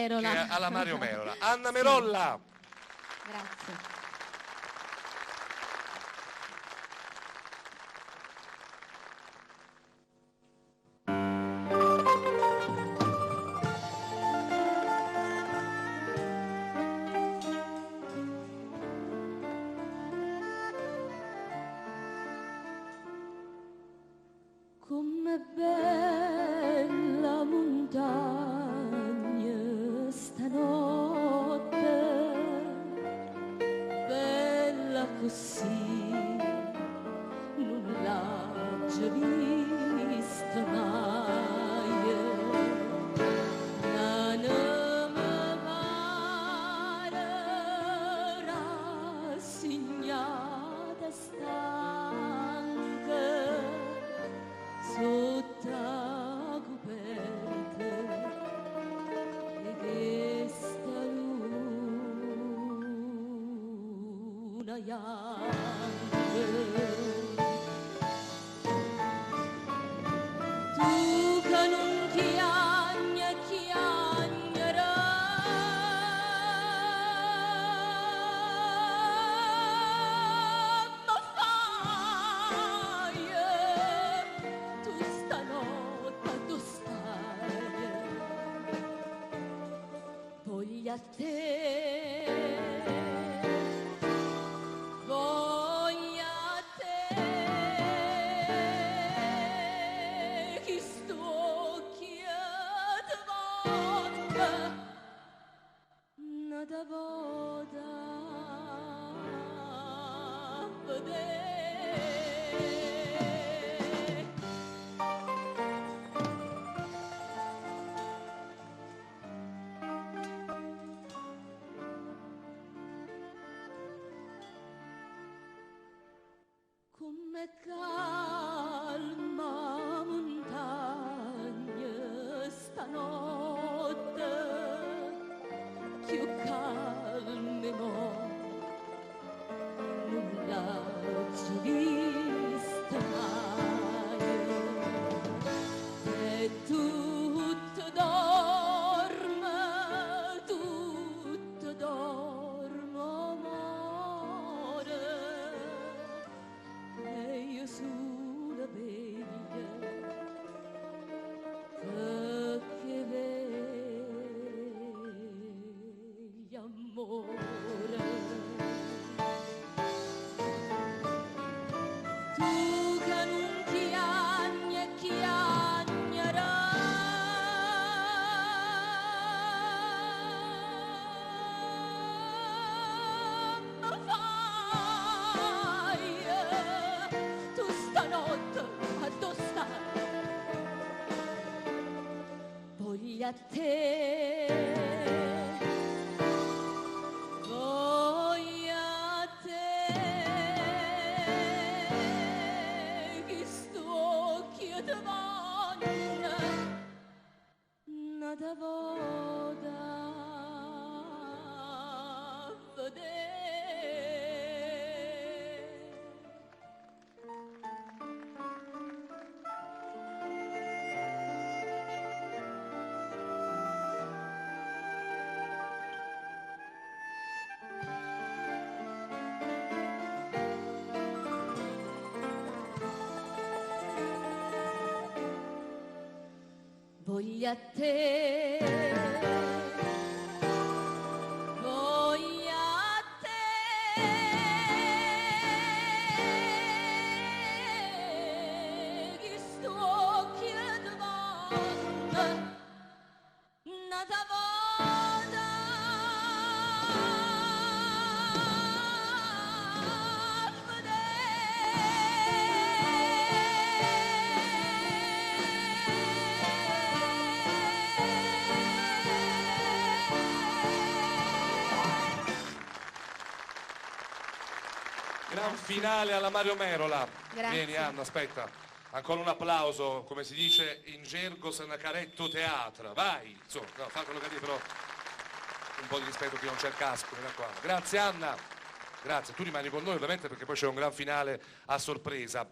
Merola. Alla Mario Merola. Anna Merolla. Grazie. Com'è bella montagna stanotte, bella così, non l'ho già vista mai. Non mi pare rassegnata, stanca, sotto la coperta di questa luna bianca. Tu che non chiagnerai, ma fai tu stanotte tu stai, voglio a te, voglio a te, chi sto chiedendo vodka, nada voda vedere. Come calma montagna stanotte, più calme mo, non l'ho già vista mai. E tutto dorme, amore, e io sulla veglia che veglia, amore. Tu che non chiagnerai, ma fai tu stanotte addossare, voglio a te, voglio a te, chi sto chiedendo nada voda vedere. Voglio a te, voglio a te, chi sto chiedendo nada voda Gran finale alla Mario Merola. Grazie. Vieni Anna, aspetta. Ancora un applauso, come si dice in gergo Sanacaretto teatro. Vai, insomma, no, fa quello che dici, però un po' di rispetto chi non c'è il casco, mi raccomando. Grazie Anna. Grazie, tu rimani con noi ovviamente perché poi c'è un gran finale a sorpresa.